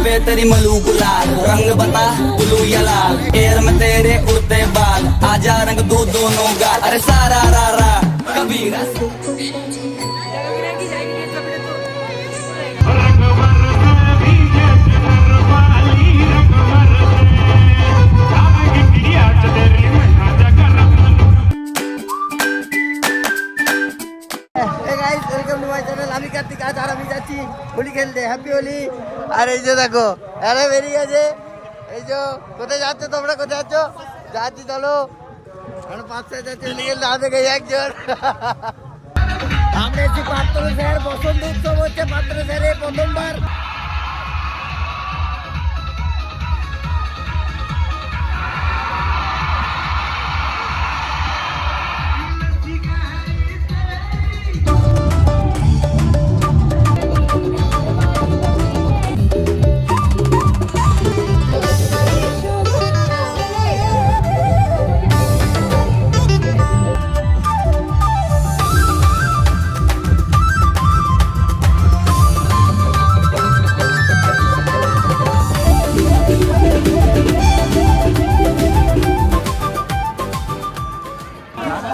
पे तेरी मलूक लाल, रंग बता ब्लू या लाल, एयर में तेरे उड़ते बाल, आजा रंग दो दोनों गाल, अरे सारा रा रा कबीरा। আমি কার্তিক, আজ আর আমি যাচ্ছি হোলি খেলতে। হ্যাপি হোলি। আর এই যে দেখো আরে বেরিয়ে গেছে। এই যে কোথায় যাচ্ছ তোমরা, কোথায় যাচ্ছ? যাচ্ছি চলো। আমরা 5-6 যাচ্ছি হোলি খেলতে, আমাদের একজন। আমরা এসেছি পাত্র স্যার, বসন্ত উৎসব হচ্ছে পাত্র স্যারে প্রথমবার।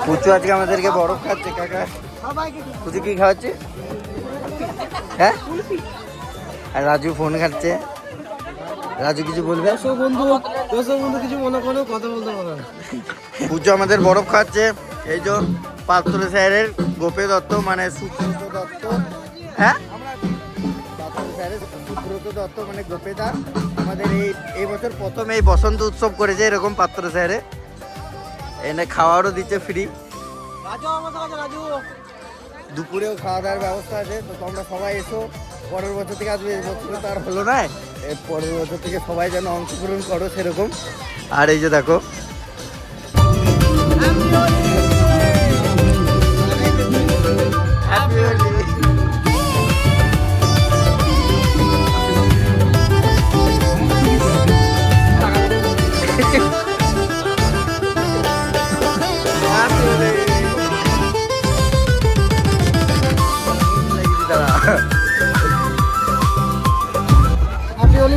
পুচু আজকে আমাদেরকে বরফ খাচ্ছে। কাকা পুচু কি খাওয়াচ্ছে? হ্যাঁ, আর রাজু ফোন খাচ্ছে। রাজু কিছু বলবে? বন্ধু কিছু মনে করো, কথা বলতে পারো। পুচু আমাদের বরফ খাচ্ছে। এই যে পাত্র স্যারের গোপে দত্ত, মানে সুব্রত দত্ত। হ্যাঁ, পাত্র স্যারের সুব্রত দত্ত মানে গোপেদা আমাদের এই বছর প্রথম এই বসন্ত উৎসব করেছে এরকম পাত্র স্যারে। এনে খাওয়ারও দিচ্ছে ফ্রি। দুপুরেও খাওয়া দাওয়ার ব্যবস্থা আছে, তো তোমরা সবাই এসো। পরের বছর থেকে আসবে, এই বছর তো আর হলো না, এর পরের বছর থেকে সবাই যেন অংশগ্রহণ করো সেরকম। আর এই যে দেখো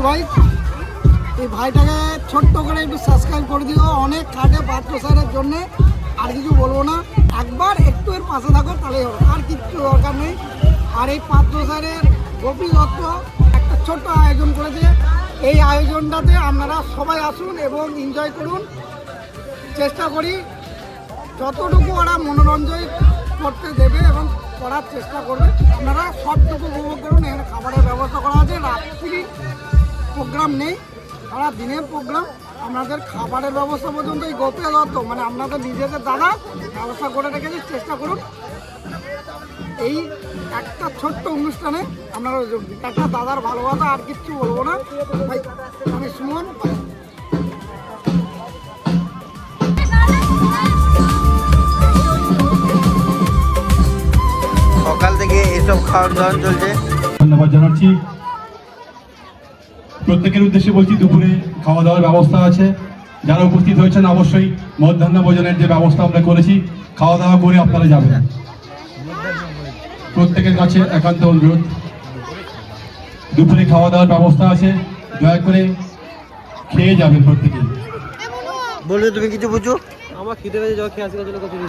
ভাই, এই ভাইটাকে ছোট্ট করে একটু সাবস্ক্রাইব করে দিও। অনেক খাটে পাত্র স্যারের জন্যে, আর কিছু বলবো না। একবার একটু এর পাশে থাকো, তাহলেই হবে, আর কিচ্ছু দরকার নেই। আর এই পাত্র স্যারের গোপী দত্ত একটা ছোট্ট আয়োজন করেছে। এই আয়োজনটাতে আপনারা সবাই আসুন এবং এনজয় করুন। চেষ্টা করি যতটুকু ওরা মনোরঞ্জন করতে দেবে এবং করার চেষ্টা করবে, আপনারা সবটুকু উপভোগ করুন। এখানে খাবারের ব্যবস্থা করা আছে, রাত্রি প্রোগ্রাম নেই, সারা দিনের প্রোগ্রাম। আপনাদের খাবারের ব্যবস্থা পর্যন্ত এই গোপে দত্ত মানে আপনাদের নিজেদের দাদা ব্যবস্থা করে রেখেছে। চেষ্টা করুন এই একটা ছোট্ট অনুষ্ঠানে আপনারা যোগ দিন। একটা দাদার ভালোবাসা, আর কিচ্ছু বলবো না ভাই। আমি সুমন। সকাল থেকে এসব খাওয়ার দাওয়ার চলছে। ধন্যবাদ জানাচ্ছি। প্রত্যেকের উদ্দেশ্যে বলছি, দুপুরে খাওয়া দাওয়ার ব্যবস্থা আছে। যারা উপস্থিত হয়েছেন অবশ্যই মধ্যাহ্ন ভোজনের যে ব্যবস্থা আমরা করেছি, খাওয়া দাওয়া করে আপনারা যাবেন। প্রত্যেকের কাছে একান্ত অনুরোধ, দুপুরে খাওয়া দাওয়ার ব্যবস্থা আছে, দয়া করে খেয়ে যাবেন প্রত্যেকে। বলবে তুমি কিছু বুঝো? আমার খিদে পেয়েছে, জল খেয়ে আসি।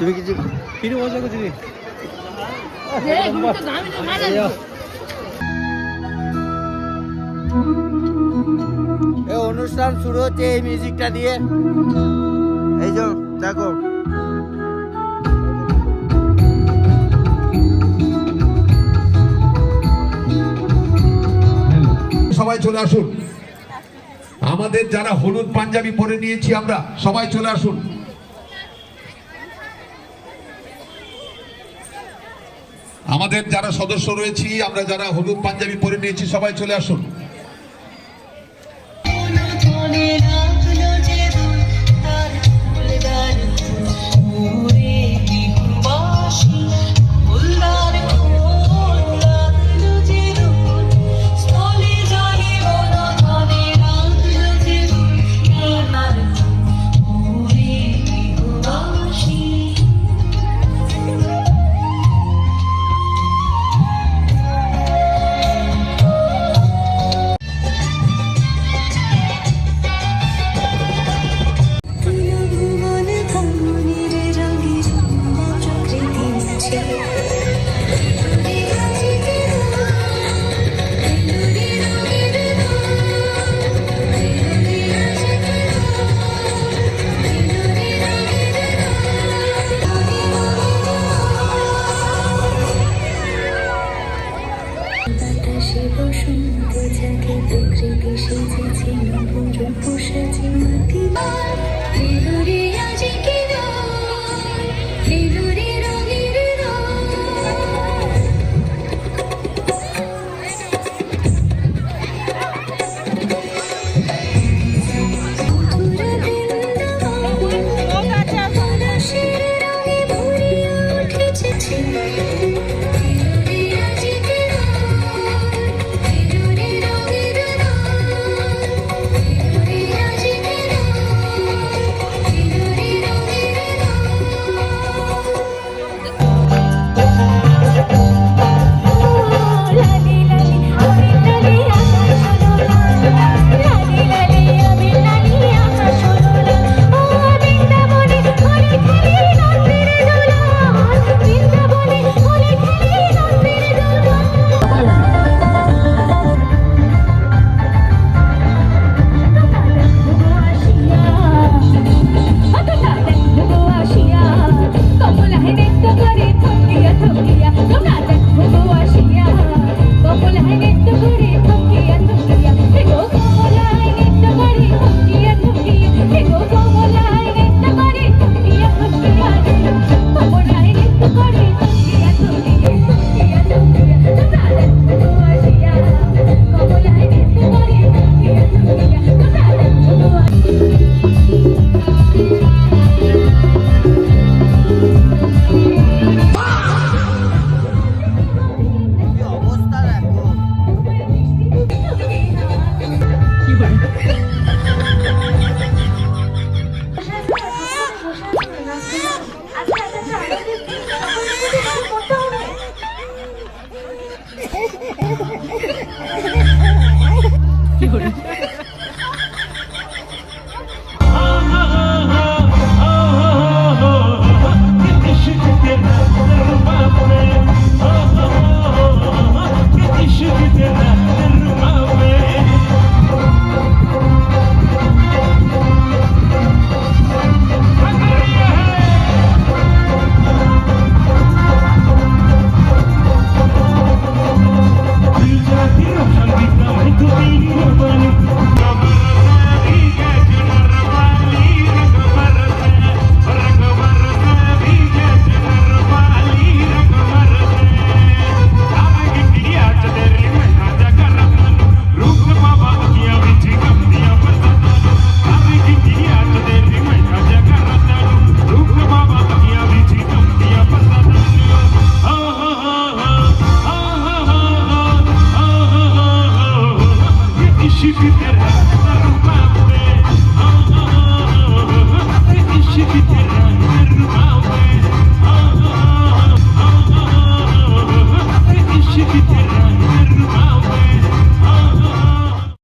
তুমি কিছু ফিরে বসে করছি। এই অনুষ্ঠান শুরু হচ্ছে এই মিউজিকটা দিয়ে। এই যে দেখো সবাই চলে আসুন। আমাদের যারা হলুদ পাঞ্জাবি পরে নিয়েছি আমরা, সবাই চলে আসুন। আমাদের যারা সদস্য রয়েছি, আমরা যারা হলুদ পাঞ্জাবি পরে নিয়েছি, সবাই চলে আসুন।